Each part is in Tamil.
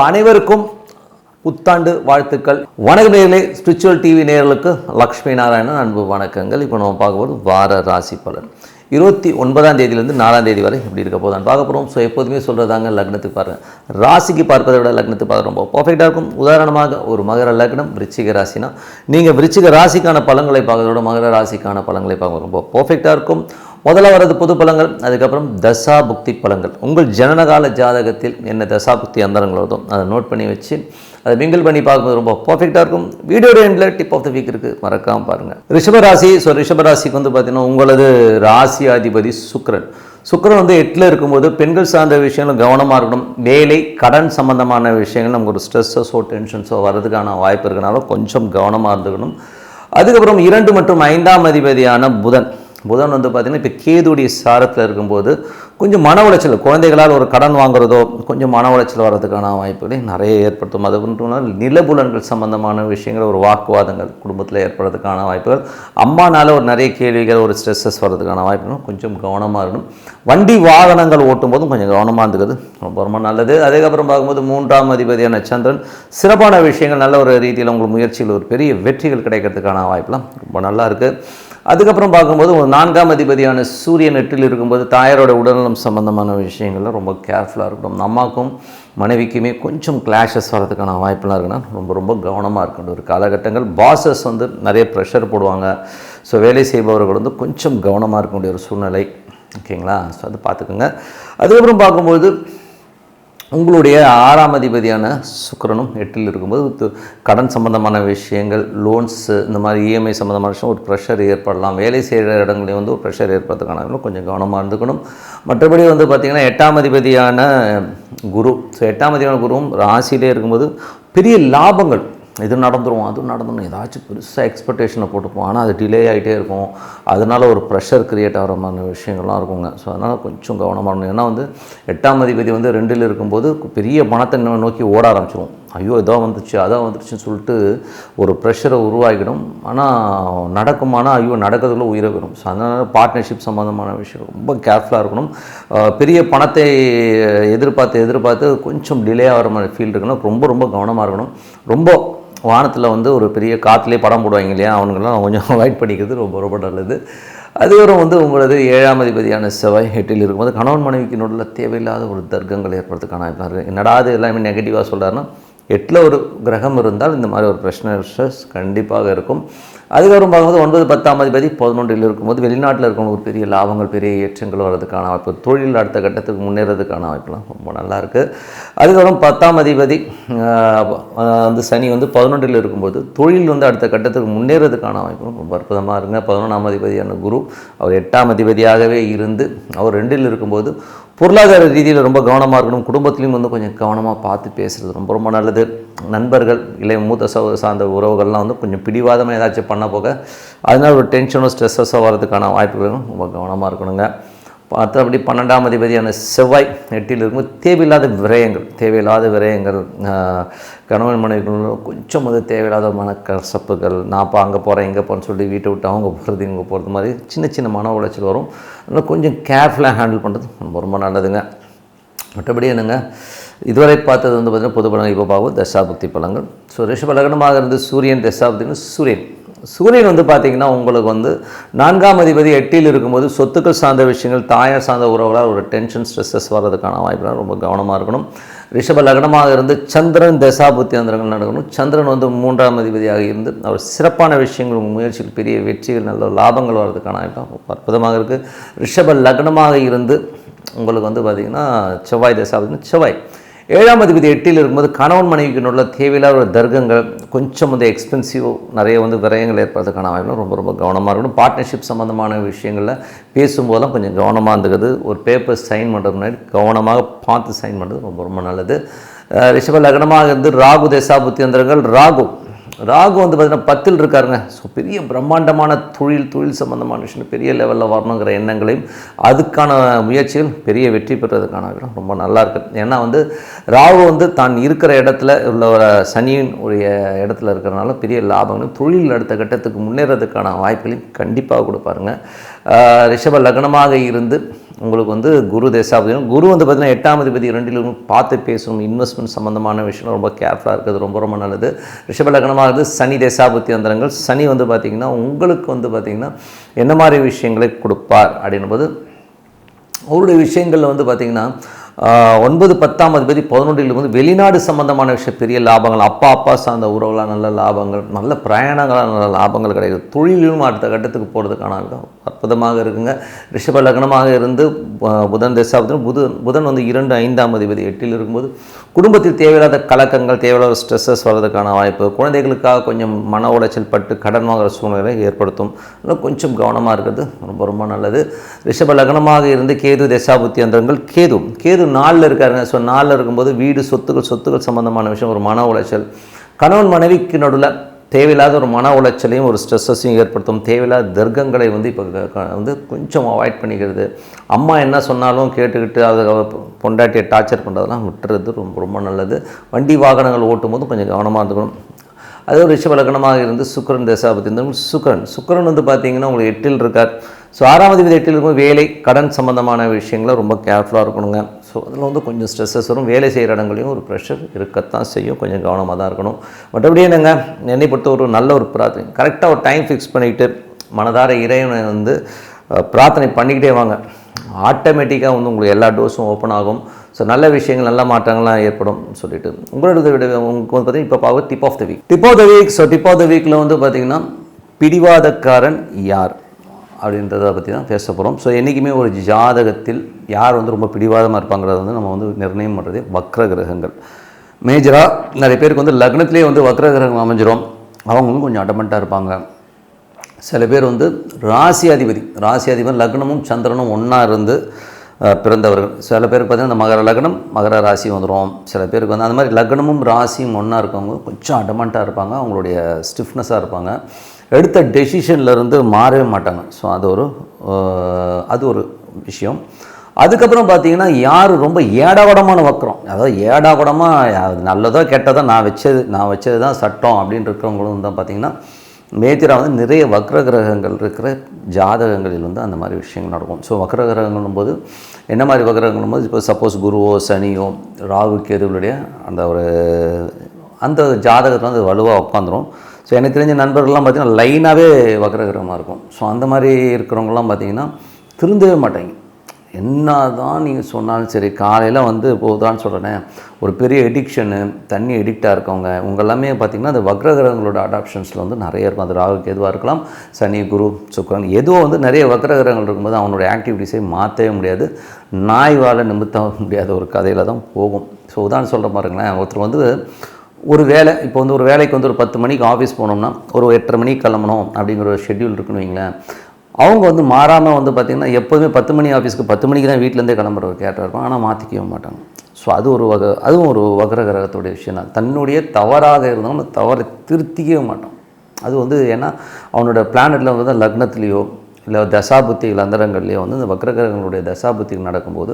அனைவருக்கும் புத்தாண்டு வாழ்த்துக்கள். வணக்கம் நேயர்களே, ஸ்பிரிச்சுவல் டிவி நேயர்களுக்கு லக்ஷ்மி நாராயணன் அன்பு வணக்கங்கள். இப்போ நம்ம பார்க்க போகிறது வார ராசி பலன் 29ஆம் தேதியிலேருந்து 4ஆம் தேதி வரை எப்படி இருக்க போதான்னு பார்க்க போகிறோம். ஸோ எப்போதுமே சொல்கிறதாங்க, லக்னத்துக்கு பாருங்கள். ராசிக்கு பார்ப்பதை விட லக்னத்துக்கு பார்க்க ரொம்ப பர்ஃபெக்டாக இருக்கும். உதாரணமாக ஒரு மகர லக்னம் விருச்சிக ராசினா நீங்கள் விருச்சிக ராசிக்கான பலன்களை பார்க்கறத விட மகர ராசிக்கான பலன்களை பார்க்க ரொம்ப பர்ஃபெக்டாக இருக்கும். முதல்ல வர்றது பொது பலன்கள், அதுக்கப்புறம் தசா புக்தி பலன்கள். உங்கள் ஜனனகால ஜாதகத்தில் என்ன தசா புக்தி அந்தரங்கள் வருதோ அதை நோட் பண்ணி வச்சு அதை மிங்கிள் பண்ணி பார்க்கும்போது ரொம்ப பர்ஃபெக்டாக இருக்கும். வீடியோட எண்டில் டிப் ஆஃப் த வீக் இருக்குது, மறக்காமல் பாருங்கள். ரிஷபராசி. ஸோ ரிஷபராசிக்கு வந்து பார்த்தீங்கன்னா உங்களது ராசியாதிபதி சுக்கிரன். சுக்கிரன் வந்து 8ல் இருக்கும்போது பெண்கள் சார்ந்த விஷயங்கள் கவனமாக இருக்கணும். வேலை கடன் சம்பந்தமான விஷயங்கள் நமக்கு ஒரு ஸ்ட்ரெஸ்ஸோ டென்ஷன்ஸோ வர்றதுக்கான வாய்ப்பு இருக்கனால கொஞ்சம் கவனமாக இருந்துக்கணும். அதுக்கப்புறம் 2 மற்றும் 5ஆம் அதிபதியான புதன் வந்து பார்த்திங்கன்னா இப்போ கேதுடைய சாரத்தில் இருக்கும்போது கொஞ்சம் மன உளைச்சல், குழந்தைகளால் ஒரு கடன் வாங்குறதோ கொஞ்சம் மன உளைச்சல் வர்றதுக்கான வாய்ப்புகளை நிறைய ஏற்படுத்தும். அது மட்டும் நிலபுலன்கள் சம்பந்தமான விஷயங்கள், ஒரு வாக்குவாதங்கள் குடும்பத்தில் ஏற்படுறதுக்கான வாய்ப்புகள், அம்மானால ஒரு நிறைய கேள்விகள், ஒரு ஸ்ட்ரெஸ்ஸஸ் வர்றதுக்கான வாய்ப்புகளும் கொஞ்சம் கவனமாக இருக்கணும். வண்டி வாகனங்கள் ஓட்டும் போதும் கொஞ்சம் கவனமாக இருந்துக்கிறது ரொம்ப ரொம்ப நல்லது. அதுக்கப்புறம் பார்க்கும்போது 3ஆம் அதிபதியான சந்திரன் சிறப்பான விஷயங்கள், நல்ல ஒரு ரீதியில் உங்கள் முயற்சியில் ஒரு பெரிய வெற்றிகள் கிடைக்கிறதுக்கான வாய்ப்புலாம் ரொம்ப நல்லா இருக்குது. அதுக்கப்புறம் பார்க்கும்போது ஒரு 4ஆம் அதிபதியான சூரியன் 8ல் இருக்கும்போது தாயாரோட உடல்நலம் சம்பந்தமான விஷயங்கள்லாம் ரொம்ப கேர்ஃபுல்லாக இருக்கணும். அம்மாவுக்கும் மனைவிக்குமே கொஞ்சம் கிளாஷஸ் வரதுக்கான வாய்ப்பெல்லாம் இருக்குன்னா ரொம்ப ரொம்ப கவனமாக இருக்கணும். ஒரு காலகட்டங்கள் பாசஸ் வந்து நிறைய ப்ரெஷர் போடுவாங்க. ஸோ வேலை செய்பவர்கள் வந்து கொஞ்சம் கவனமாக இருக்க வேண்டிய ஒரு சூழ்நிலை, ஓகேங்களா? ஸோ அது பார்த்துக்கோங்க. அதுக்கப்புறம் பார்க்கும்போது உங்களுடைய 6ஆம் அதிபதியான சுக்கிரனும் 8ல் இருக்கும்போது கடன் சம்பந்தமான விஷயங்கள், லோன்ஸு, இந்த மாதிரி இஎம்ஐ சம்பந்தமான விஷயம் ஒரு ப்ரெஷர் ஏற்படலாம். வேலை செய்கிற இடங்களையும் வந்து ஒரு ப்ரெஷர் ஏற்படுறதுக்கான கொஞ்சம் கவனமாக இருந்துக்கணும். மற்றபடி வந்து பார்த்திங்கன்னா 8ஆம் அதிபதியான குரு. ஸோ 8ஆம் அதிபதியான குருவும் ராசியிலே இருக்கும்போது பெரிய லாபங்கள், இது நடந்துடும் அது நடந்துடும், ஏதாச்சும் பெருசாக எக்ஸ்பெக்டேஷனை போட்டுப்போம். ஆனால் அது டிலே ஆகிட்டே இருக்கும். அதனால் ஒரு ப்ரெஷர் க்ரியேட் ஆகிற மாதிரி விஷயங்கள்லாம் இருக்குங்க. ஸோ அதனால் கொஞ்சம் கவனமாக இருக்கணும். ஏன்னா வந்து 8ஆம் அதிபதி வந்து 2ல் இருக்கும்போது பெரிய பணத்தை நோக்கி ஓட ஆரம்பிச்சிடும். ஐயோ இதோ வந்துச்சு அதான் வந்துருச்சுன்னு சொல்லிட்டு ஒரு ப்ரெஷரை உருவாகிடும். ஆனால் நடக்குமானா ஐயோ நடக்கிறதுக்குள்ள உயிரை வரும். ஸோ அதனால் பார்ட்னர்ஷிப் சம்மந்தமான விஷயம் ரொம்ப கேர்ஃபுல்லாக இருக்கணும். பெரிய பணத்தை எதிர்பார்த்து கொஞ்சம் டிலே ஆகிற மாதிரி ஃபீல் இருக்குன்னா ரொம்ப ரொம்ப கவனமாக இருக்கணும். ரொம்ப வானத்தில் வந்து ஒரு பெரிய காற்றுலேயே படம் போடுவாங்க இல்லையா, அவனுங்கெல்லாம் கொஞ்சம் அவாய்ட் பண்ணிக்கிறது ரொம்ப ரொம்ப நல்லது. அதுக்கப்புறம் வந்து உங்களது 7ஆம் அதிபதியான செவ்வாய் 8ல் இருக்கும்போது கணவன் மனைவிக்கு நடுவில் தேவையில்லாத ஒரு தர்க்கங்கள் ஏற்படுறதுக்கான வாய்ப்பாக இருக்குது. என்னடா அது எல்லாமே நெகட்டிவாக சொல்கிறாருன்னா, 8ல் ஒரு கிரகம் இருந்தால் இந்த மாதிரி ஒரு பிரச்சனை ஸ்ட்ரெஸ் கண்டிப்பாக இருக்கும். அதுக்கப்புறம் பார்க்கும்போது 9, 10ஆம் அதிபதி 11ல் இருக்கும்போது வெளிநாட்டில் இருக்கவங்க ஒரு பெரிய லாபங்கள், பெரிய ஏற்றங்கள் வர்றதுக்கான வாய்ப்பு, தொழில் அடுத்த கட்டத்துக்கு முன்னேறதுக்கான வாய்ப்புலாம் ரொம்ப நல்லா இருக்குது. அதுக்கப்புறம் 10ஆம் அதிபதி வந்து சனி வந்து 11ல் இருக்கும்போது தொழில் வந்து அடுத்த கட்டத்துக்கு முன்னேறதுக்கான வாய்ப்பும் ரொம்ப அற்புதமாக இருங்க. 11ஆம் அதிபதியான குரு அவர் 8ஆம் அதிபதியாகவே இருந்து அவர் 2ல் இருக்கும்போது பொருளாதார ரீதியில் ரொம்ப கவனமாக இருக்கணும். குடும்பத்துலேயும் வந்து கொஞ்சம் கவனமாக பார்த்து பேசுகிறது ரொம்ப ரொம்ப நல்லது. நண்பர்கள் இல்லை மூத்த சார்ந்த உறவுகள்லாம் வந்து கொஞ்சம் பிடிவாதமாக ஏதாச்சும் பண்ண போக அதனால் ஒரு டென்ஷனோ ஸ்ட்ரெஸ்ஸஸோ வரதுக்கான வாய்ப்புகளும் ரொம்ப கவனமாக இருக்கணுங்க. மற்றபடி 12ஆம் அதிபதியான செவ்வாய் 8ல் இருக்கும்போது தேவையில்லாத விரயங்கள் கணவன் மனைவிகளும் கொஞ்சம் வந்து தேவையில்லாத மனக்கசப்புகள், நான் இப்போ அங்கே போகிறேன் இங்கே போகிறேன்னு சொல்லி வீட்டை விட்டு அவங்க போகிறது இங்கே போகிறது மாதிரி சின்ன சின்ன மன உளைச்சல் வரும். அதனால் கொஞ்சம் கேர்ஃபுல்லாக ஹேண்டில் பண்ணுறது ரொம்ப ரொம்ப நல்லதுங்க. மற்றபடி என்னங்க, இதுவரை பார்த்தது வந்து பார்த்திங்கன்னா பொது பலங்கள். இப்போ பார்க்கும் தசாபுக்தி பலங்கள். ஸோ ரிஷப லக்னமாக இருந்து சூரியன் தசாபுக்தின்னு சூரியன் வந்து பார்த்திங்கன்னா உங்களுக்கு வந்து 4ஆம் அதிபதி 8ல் இருக்கும்போது சொத்துக்கள் சார்ந்த விஷயங்கள், தாயார் சார்ந்த உறவுகளால் ஒரு டென்ஷன் ஸ்ட்ரெஸ்ஸஸ் வர்றதுக்கான வாய்ப்புகள் ரொம்ப கவனமாக இருக்கணும். ரிஷப லக்னமாக இருந்து சந்திரன் தசாபுக்தி அந்தரங்கள் நடக்கணும். சந்திரன் வந்து 3ஆம் அதிபதியாக இருந்து அவர் சிறப்பான விஷயங்கள், முயற்சிகள், பெரிய வெற்றிகள், நல்ல லாபங்கள் வர்றதுக்கான வாய்ப்பு அற்புதமாக இருக்குது. ரிஷப லக்னமாக இருந்து உங்களுக்கு வந்து பார்த்திங்கன்னா செவ்வாய் தசாபுக்தி செவ்வாய் 7ஆம் அதிபதி 8ல் இருக்கும்போது கணவன் மனைவிக்கு உள்ள தேவையில்லாத ஒரு தர்க்கங்கள், கொஞ்சம் வந்து எக்ஸ்பென்சிவ் நிறைய வந்து விரயங்கள் ஏற்படுறதுக்கான வாய்ப்புகள் ரொம்ப ரொம்ப கவனமாக இருக்கணும். பார்ட்னர்ஷிப் சம்மந்தமான விஷயங்களில் பேசும்போதெல்லாம் கொஞ்சம் கவனமாக இருந்துக்கிறது. ஒரு பேப்பர் சைன் பண்ணுறது முன்னாடி கவனமாக பார்த்து சைன் பண்ணுறது ரொம்ப ரொம்ப நல்லது. ரிஷப லக்னமாக இருந்து ராகு தசாபுக்தி அந்தரங்கள். ராகு வந்து பார்த்திங்கன்னா 10ல் இருக்காருங்க. ஸோ பெரிய பிரம்மாண்டமான தொழில் சம்மந்தமான விஷயம் பெரிய லெவலில் வரணுங்கிற எண்ணங்களையும் அதுக்கான முயற்சிகள் பெரிய வெற்றி பெறுறதுக்கான ரொம்ப நல்லா இருக்குது. ஏன்னா வந்து ராகு வந்து தான் இருக்கிற இடத்துல உள்ள ஒரு சனியின் உடைய இடத்துல இருக்கிறனால பெரிய லாபங்களும் தொழில் அடுத்த கட்டத்துக்கு முன்னேறதுக்கான வாய்ப்புகளையும் கண்டிப்பாக கொடுப்பாருங்க. ரிஷப லக்னமாக இருந்து உங்களுக்கு வந்து குரு தசாபுத்தி. குரு வந்து பார்த்திங்கன்னா 8ஆம் அதிபதி 2ல் பார்த்து பேசணும். இன்வெஸ்ட்மெண்ட் சம்மந்தமான விஷயம் ரொம்ப கேர்ஃபுல்லாக இருக்கிறது ரொம்ப ரொம்ப நல்லது. ரிஷப லக்னமாக இருக்குது சனி தசாபுத்தி அந்தரங்கள். சனி வந்து பார்த்திங்கன்னா உங்களுக்கு வந்து பார்த்திங்கன்னா என்ன மாதிரி விஷயங்களை கொடுப்பார் அப்படின்போது அவருடைய விஷயங்களில் வந்து பார்த்திங்கன்னா 9 10ஆம் அதிபதி 11ல் வந்து வெளிநாடு சம்பந்தமான விஷயம் பெரிய லாபங்கள், அப்பா சார்ந்த உறவுகளாக நல்ல லாபங்கள், நல்ல பிரயாணங்களாக நல்ல லாபங்கள் கிடைக்குது. தொழிலும் அடுத்த கட்டத்துக்கு போகிறதுக்கான அற்புதமாக இருக்குங்க. ரிஷப லக்னமாக இருந்து புதன் தசாபுத்தி. புதன் வந்து 2 5ஆம் அதிபதி 8ல் இருக்கும்போது குடும்பத்தில் தேவையில்லாத கலக்கங்கள், தேவையில்லாத ஸ்ட்ரெஸ்ஸஸ் வர்றதுக்கான வாய்ப்பு, குழந்தைகளுக்காக கொஞ்சம் மன உளைச்சல் பட்டு கடன் வாங்குகிற சூழ்நிலை ஏற்படுத்தும். அதனால் கொஞ்சம் கவனமாக இருக்கிறது ரொம்ப ரொம்ப நல்லது. ரிஷப லக்னமாக இருந்து கேது தசாபுத்தி அந்தரங்கள். கேது 4ல் இருக்காருங்க. ஸோ 4ல் இருக்கும்போது வீடு சொத்துக்கள் சம்பந்தமான விஷயம், ஒரு மன உளைச்சல், கணவன் மனைவிக்கு நடுவில் தேவையில்லாத ஒரு மன உளைச்சலையும் ஒரு ஸ்ட்ரெஸ்ஸையும் ஏற்படுத்தும். தேவையில்லாத தர்க்கங்களை வந்து இப்போ வந்து கொஞ்சம் அவாய்ட் பண்ணிக்கிறது. அம்மா என்ன சொன்னாலும் கேட்டுக்கிட்டு அதை பொண்டாட்டியை டார்ச்சர் பண்ணுறதெல்லாம் விட்டுறது ரொம்ப ரொம்ப நல்லது. வண்டி வாகனங்கள் ஓட்டும் போது கொஞ்சம் கவனமாக இருந்துக்கணும். அதே ஒரு ரிஷப லக்னமாக இருந்து சுக்கிரன் தசாபுத்தி இருந்தாலும் சுக்கிரன் வந்து பார்த்திங்கன்னா உங்களுக்கு 8ல் இருக்கார். ஸோ 6ஆம் அதிபதி 8ல் இருக்கும். வேலை கடன் சம்மந்தமான விஷயங்களை ரொம்ப கேர்ஃபுல்லாக இருக்கணுங்க. ஸோ அதில் வந்து கொஞ்சம் ஸ்ட்ரெஸ்ஸஸ் வரும். வேலை செய்கிற இடங்களையும் ஒரு ப்ரெஷர் இருக்கத்தான் செய்யும். கொஞ்சம் கவனமாக தான் இருக்கணும். மற்றபடி என்னங்க, என்னை பொறுத்த ஒரு நல்ல ஒரு பிரார்த்தனை, கரெக்டாக ஒரு டைம் ஃபிக்ஸ் பண்ணிக்கிட்டு மனதார இறைவனை வந்து பிரார்த்தனை பண்ணிக்கிட்டே வாங்க. ஆட்டோமேட்டிக்காக வந்து உங்களுக்கு எல்லா டோர்ஸும் ஓப்பன் ஆகும். ஸோ நல்ல விஷயங்கள் நல்ல மாற்றங்கள்லாம் ஏற்படும் சொல்லிட்டு உங்களோட உங்களுக்கு வந்து பார்த்தீங்கன்னா இப்போ பார்க்க tip of the week. So tip of the வீக்கில் வந்து பார்த்திங்கன்னா பிடிவாதக்காரன் யார் அப்படின்றத பற்றி தான் பேச போகிறோம். ஸோ என்றைக்குமே ஒரு ஜாதகத்தில் யார் வந்து ரொம்ப பிடிவாதமாக இருப்பாங்கிறத வந்து நம்ம வந்து நிர்ணயம் பண்ணுறதே வக்ர கிரகங்கள். மேஜராக நிறைய பேருக்கு வந்து லக்னத்திலே வந்து வக்ர கிரகம் அமைஞ்சிரும். அவங்களும் கொஞ்சம் அடமெண்ட்டாக இருப்பாங்க. சில பேர் வந்து ராசி அதிபதி லக்னமும் சந்திரனும் ஒன்றா இருந்து பிறந்தவர்கள். சில பேருக்கு பார்த்திங்கன்னா இந்த மகர லக்னம் மகர ராசி வந்துடும். சில பேருக்கு வந்து அந்த மாதிரி லக்னமும் ராசியும் ஒன்றா இருக்கவங்க கொஞ்சம் அடமெண்ட்டாக இருப்பாங்க. அவங்களுடைய ஸ்டிஃப்னஸாக இருப்பாங்க. எடுத்த டெசிஷன்லேருந்து மாறவே மாட்டாங்க. ஸோ அது ஒரு விஷயம். அதுக்கப்புறம் பார்த்திங்கன்னா யார் ரொம்ப ஏடாகூடமான வக்கரம், அதாவது ஏடாகூடமாக நல்லதோ கெட்டதோ நான் வச்சது தான் சட்டம் அப்படின்னு இருக்கிறவங்களும் தான் பார்த்திங்கன்னா மேஜராக வந்து நிறைய வக்ர கிரகங்கள் இருக்கிற ஜாதகங்களில் வந்து அந்த மாதிரி விஷயங்கள் நடக்கும். ஸோ வக்ர கிரகங்களும் போது என்ன மாதிரி வக்ரகங்களும் போது இப்போ சப்போஸ் குருவோ சனியோ ராகு கேதுகளுடைய அந்த ஜாதகத்தில் வந்து வலுவாக உட்காந்துரும். ஸோ எனக்கு தெரிஞ்ச நண்பர்கள்லாம் பார்த்திங்கன்னா லைனாகவே வக்ரகிரகமாக இருக்கும். ஸோ அந்த மாதிரி இருக்கிறவங்களாம் பார்த்திங்கன்னா திருந்தவே மாட்டாங்க. என்ன தான் நீங்கள் சொன்னாலும் சரி, காலையில் வந்து போதான்னு சொல்கிறேன், ஒரு பெரிய எடிக்ஷனு, தண்ணி எடிக்டாக இருக்கவங்க உங்கள் எல்லாமே பார்த்திங்கன்னா அந்த வக்ரகிரகங்களோட அடாப்ஷன்ஸில் வந்து நிறைய இருக்கும். அது ராகுக்கு எதுவாக இருக்கலாம், சனி குரு சுக்கிரன் எதுவோ வந்து நிறைய வக்ரகிரகங்கள் இருக்கும்போது அவனுடைய ஆக்டிவிட்டிஸை மாற்றவே முடியாது. நாய் வாழ நிமித்த முடியாத ஒரு கதையில் தான் போகும். ஸோ உதாரணம் சொல்கிற பாருங்களேன், ஒருத்தர் வந்து ஒரு வேலை, இப்போ வந்து ஒரு வேலைக்கு வந்து ஒரு 10 மணிக்கு ஆஃபீஸ் போனோம்னா ஒரு 8:30 மணிக்கு கிளம்பணும் அப்படிங்கிற ஒரு ஷெட்யூல் இருக்குன்னு வைங்களேன். அவங்க வந்து மாறாமல் வந்து பார்த்திங்கன்னா எப்போதுமே 10 மணி ஆஃபீஸ்க்கு 10 மணிக்கு தான் வீட்டிலேருந்தே கிளம்புற ஒரு கேரக்டர் இருக்கும். ஆனால் மாற்றிக்கவே மாட்டாங்க. ஸோ அதுவும் ஒரு வக்ர கிரகத்துடைய விஷயம் தான். தன்னுடைய தவறாக இருந்தாலும் தவறை திருத்திக்கவே மாட்டான். அது வந்து ஏன்னா அவனோட பிளானட்டில் வந்து லக்னத்துலேயோ இல்லை தசாபுத்திகள் அந்தரங்கள்லேயோ வந்து இந்த வக்ரகிரகங்களுடைய தசாபுத்திகள் நடக்கும்போது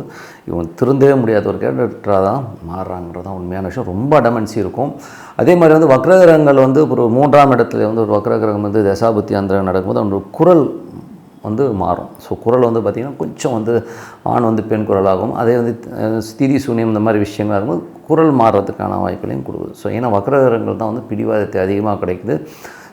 இவன் திருந்தவே முடியாத ஒரு கேரக்டராக தான் மாறுறாங்கிறது தான் உண்மையான விஷயம். ரொம்ப அடமன்சி இருக்கும். அதே மாதிரி வந்து வக்ரகிரகங்கள் வந்து ஒரு 3ஆம் இடத்துல வந்து ஒரு வக்ரகிரகம் வந்து தசாபுத்தி அந்தரங்கம் நடக்கும்போது அவனோட குரல் வந்து மாறும். ஸோ குரல் வந்து பார்த்திங்கன்னா கொஞ்சம் வந்து ஆண் வந்து பெண் குரலாகும். அதே வந்து ஸ்திதி சூன்யம் இந்த மாதிரி விஷயங்கள் இருக்கும்போது குரல் மாறுறதுக்கான வாய்ப்புகளையும் கொடுக்குது. ஸோ ஏன்னா வக்ரகிரகங்கள் தான் வந்து பிடிவாதத்தை அதிகமாக கிடைக்குது.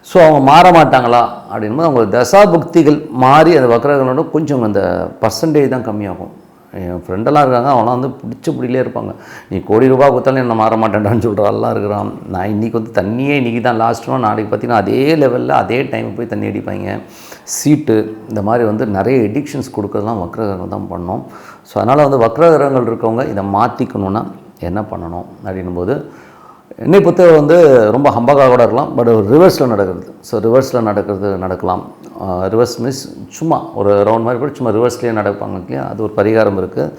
ஸோ அவங்க மாற மாட்டாங்களா அப்படின்போது அவங்க தசாபுக்திகள் மாறி அந்த வக்ரகிரகங்களோட கொஞ்சம் அந்த பர்சன்டேஜ் தான் கம்மியாகும். என் ஃப்ரெண்டெல்லாம் இருக்காங்க, அவனால் வந்து பிடிச்சிலே இருப்பாங்க. நீ கோடி ரூபா கொடுத்தாலும் என்ன மாற மாட்டேன்டான்னு சொல்கிறாலாம் இருக்கிறான். நான் இன்றைக்கி வந்து தண்ணியே இன்றைக்கி தான் லாஸ்ட்டும், நாளைக்கு பார்த்திங்கன்னா அதே லெவலில் அதே டைம் போய் தண்ணி அடிப்பாங்க. சீட்டு இந்த மாதிரி வந்து நிறைய எடிக்ஷன்ஸ் கொடுக்குறதுலாம் வக்ரகிரகங்கள் தான் பண்ணோம். ஸோ அதனால் வந்து வக்ரகிரகங்கள் இருக்கவங்க இதை மாற்றிக்கணுன்னா என்ன பண்ணணும் அப்படின்னும்போது என்னை பொறுத்த வந்து ரொம்ப ஹம்பகாக கூட இருக்கலாம். பட் ரிவர்ஸில் நடக்கிறது. ஸோ ரிவர்ஸில் நடக்கலாம். ரிவர்ஸ் மீன்ஸ் சும்மா ஒரு ரவுண்ட் மாதிரி போய் சும்மா ரிவர்ஸ்லேயே நடப்பாங்க இல்லையா, அது ஒரு பரிகாரம் இருக்குது.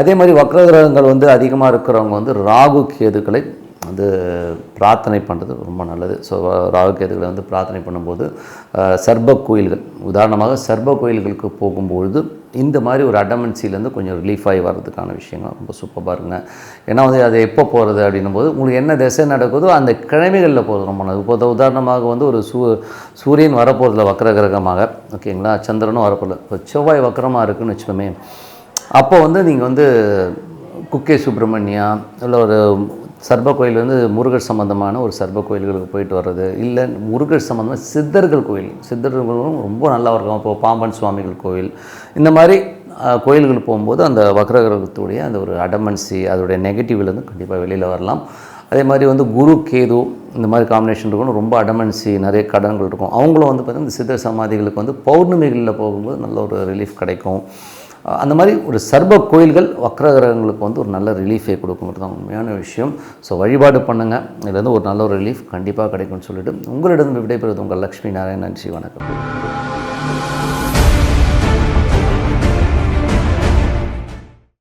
அதே மாதிரி வக்ரகிரகங்கள் வந்து அதிகமாக இருக்கிறவங்க வந்து ராகு கேதுக்களை வந்து பிரார்த்தனை பண்ணுறது ரொம்ப நல்லது. ஸோ ராகு கேதுக்களை வந்து பிரார்த்தனை பண்ணும்போது சர்ப கோயில்கள், உதாரணமாக சர்ப கோயில்களுக்கு போகும்பொழுது இந்த மாதிரி ஒரு அடமன்சிலேருந்து கொஞ்சம் ரிலீஃப் ஆகி வர்றதுக்கான விஷயங்கள் ரொம்ப சூப்பராக இருக்குங்க. ஏன்னா வந்து அது எப்போ போகிறது அப்படின்னும் போது உங்களுக்கு என்ன திசை நடக்குதோ அந்த கிழமைகளில் போகிறது ரொம்ப நல்லது. இப்போ உதாரணமாக வந்து ஒரு சூரியன் வரப்போகிறதுல வக்ர கிரகமாக, ஓகேங்களா, சந்திரனும் வரப்போதில்ல. இப்போ செவ்வாய் வக்கரமாக இருக்குதுன்னு வச்சுக்கோமே, அப்போ வந்து நீங்கள் வந்து குக்கே சுப்பிரமணியா இல்லை ஒரு சர்ப கோயில் வந்து முருகர் சம்மந்தமான ஒரு சர்ப கோயில்களுக்கு போயிட்டு வர்றது, இல்லை முருகர் சம்மந்தமாக சித்தர்கள் கோயில், சித்தர்களும் ரொம்ப நல்லா இருக்கும். இப்போது பாம்பன் சுவாமிகள் கோயில், இந்த மாதிரி கோயில்களுக்கு போகும்போது அந்த வக்ரகிரகத்துடைய அந்த ஒரு அடமன்சி, அதோடைய நெகட்டிவ்லேருந்து கண்டிப்பாக வெளியில் வரலாம். அதே மாதிரி வந்து குரு கேது இந்த மாதிரி காம்பினேஷன் இருக்கணும், ரொம்ப அடமன்சி, நிறைய கடன்கள் இருக்கும். அவங்களும் வந்து பார்த்திங்கன்னா இந்த சித்தர் சமாதிகளுக்கு வந்து பௌர்ணமிகளில் போகும்போது நல்ல ஒரு ரிலீஃப் கிடைக்கும். அந்த மாதிரி ஒரு சர்ப கோயில்கள் வக்ரகிரகங்களுக்கு வந்து ஒரு நல்ல ரிலீஃபை கொடுக்குங்கிறது தான் உண்மையான விஷயம். ஸோ வழிபாடு பண்ணுங்கள், இதுலேருந்து ஒரு நல்ல ஒரு ரிலீஃப் கண்டிப்பாக கிடைக்கும்னு சொல்லிவிட்டு உங்களிடம் விடைபெறுவது உங்கள் லக்ஷ்மி நாராயணன். நன்றி, வணக்கம்.